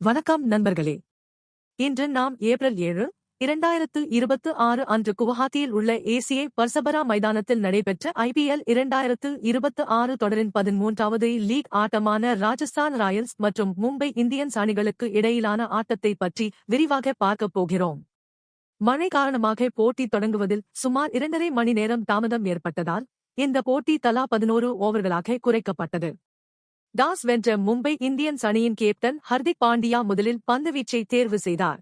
வணக்கம் நண்பர்களே. இன்று நாம் ஏப்ரல் 7, 2026 அன்று குவஹாத்தியில் உள்ள ஏசிஏ பர்சபரா மைதானத்தில் நடைபெற்ற IPL 2026 தொடரின் 13வது லீக் ஆட்டமான ராஜஸ்தான் ராயல்ஸ் மற்றும் மும்பை இந்தியன்ஸ் அணிகளுக்கு இடையிலான ஆட்டத்தை பற்றி விரிவாக பார்க்கப் போகிறோம். மழை காரணமாக போட்டி தொடங்குவதில் சுமார் 2.5 மணி நேரம் தாமதம் ஏற்பட்டதால் இந்த போட்டி தலா 11 ஓவர்களாக குறைக்கப்பட்டது. டாஸ் வென்ற மும்பை இந்தியன்ஸ் அணியின் கேப்டன் ஹர்திக் பாண்டியா முதலில் பந்துவீச்சை தேர்வு செய்தார்.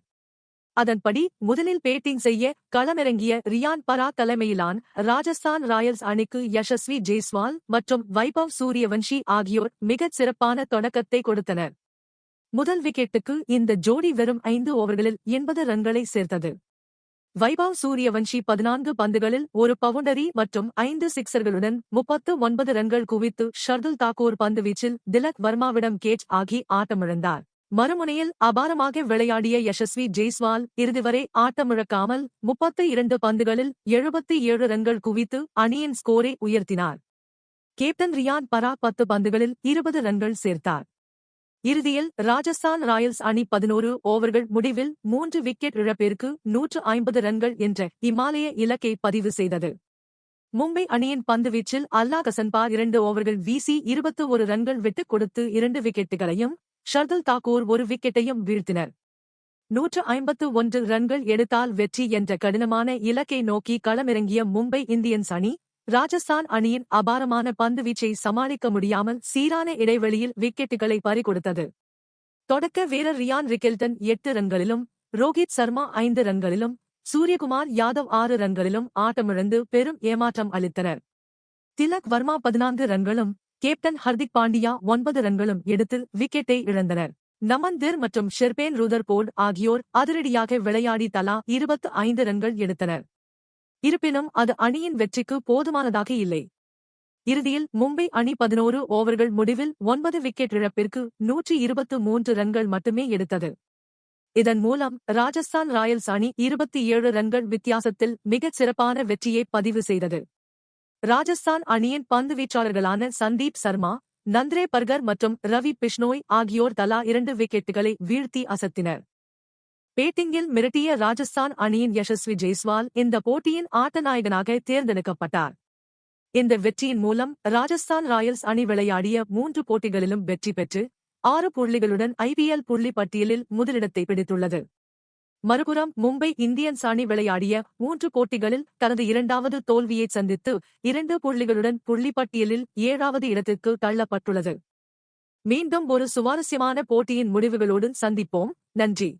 அதன்படி முதலில் பேட்டிங் செய்ய களமிறங்கிய ரியான் பரா தலைமையிலான ராஜஸ்தான் ராயல்ஸ் அணிக்கு யஷஸ்வி ஜெய்ஸ்வால் மற்றும் வைபவ் சூரியவன்ஷி ஆகியோர் மிகச் சிறப்பான தொடக்கத்தை கொடுத்தனர். முதல் விக்கெட்டுக்கு இந்த ஜோடி வெறும் 5 ஓவர்களில் 80 ரன்களை சேர்த்தது. வைபவ் சூரியவன்ஷி 14 பந்துகளில் ஒரு பவுண்டரி மற்றும் 5 சிக்சர்களுடன் 39 ரன்கள் குவித்து ஷர்துல் தாக்கூர் பந்துவீச்சில் திலக் வர்மாவிடம் கேட்ச் ஆகி ஆட்டமிழந்தார். மறுமுனையில் அபாரமாக விளையாடிய யஷஸ்வி ஜெய்ஸ்வால் இறுதிவரை ஆட்டமிழக்காமல் 32 பந்துகளில் 77 ரன்கள் குவித்து அணியின் ஸ்கோரை உயர்த்தினார். கேப்டன் ரியான் பரா 10 பந்துகளில் 20 ரன்கள் சேர்த்தார். இறுதியில் ராஜஸ்தான் ராயல்ஸ் அணி 11 ஓவர்கள் முடிவில் 3 விக்கெட் இழப்பிற்கு 150 ரன்கள் என்ற இமாலய இலக்கை பதிவு செய்தது. மும்பை அணியின் பந்துவீச்சில் அல்லா கசன்பார் 2 ஓவர்கள் வீசி 21 ரன்கள் விட்டுக் கொடுத்து 2 விக்கெட்டுகளையும் ஷர்துல் தாக்கூர் 1 விக்கெட்டையும் வீழ்த்தினர். 151 ரன்கள் எடுத்தால் வெற்றி என்ற கடினமான இலக்கை நோக்கி களமிறங்கிய மும்பை இந்தியன்ஸ் அணி ராஜஸ்தான் அணியின் அபாரமான பந்துவீச்சை சமாளிக்க முடியாமல் சீரான இடைவெளியில் விக்கெட்டுகளை பறிகொடுத்தது. தொடக்க வீரர் ரியான் ரிக்கெல்டன் 8 ரன்களிலும் ரோஹித் சர்மா 5 ரன்களிலும் சூரியகுமார் யாதவ் 6 ரன்களிலும் ஆட்டமிழந்து பெரும் ஏமாற்றம் அளித்தனர். திலக் வர்மா 14 ரன்களும் கேப்டன் ஹர்திக் பாண்டியா 9 ரன்களும் எடுத்து விக்கெட்டை இழந்தனர். நமன் திர் மற்றும் ஷெர்பேன் ரூதர்போர்ட் ஆகியோர் அதிரடியாக விளையாடி தலா 25 ரன்கள் எடுத்தனர். இருப்பினும் அது அணியின் வெற்றிக்கு போதுமானதாக இல்லை. இறுதியில் மும்பை அணி 11 ஓவர்கள் முடிவில் 9 விக்கெட் இழப்பிற்கு 123 ரன்கள் மட்டுமே எடுத்தது. இதன் மூலம் ராஜஸ்தான் ராயல்ஸ் அணி 27 ரன்கள் வித்தியாசத்தில் மிகச் சிறப்பான வெற்றியை பதிவு செய்தது. ராஜஸ்தான் அணியின் பந்துவீச்சாளர்களான சந்தீப் சர்மா, நந்திரே பர்கர் மற்றும் ரவி பிஷ்னோய் ஆகியோர் தலா 2 விக்கெட்டுகளை வீழ்த்தி அசத்தினர். பேட்டிங்கில் மிரட்டிய ராஜஸ்தான் அணியின் யஷஸ்வி ஜெய்ஸ்வால் இந்த போட்டியின் ஆட்டநாயகனாக தேர்ந்தெடுக்கப்பட்டார். இந்த வெற்றியின் மூலம் ராஜஸ்தான் ராயல்ஸ் அணி விளையாடிய 3 போட்டிகளிலும் வெற்றி பெற்று 6 புள்ளிகளுடன் IPL புள்ளி பட்டியலில் முதலிடத்தை பிடித்துள்ளது. மறுபுறம் மும்பை இந்தியன்ஸ் அணி விளையாடிய 3 போட்டிகளில் தனது 2வது தோல்வியை சந்தித்து 2 புள்ளிகளுடன் புள்ளிப்பட்டியலில் 7வது இடத்திற்கு தள்ளப்பட்டுள்ளது. மீண்டும் ஒரு சுவாரஸ்யமான போட்டியின் முடிவுகளோடு சந்திப்போம். நன்றி.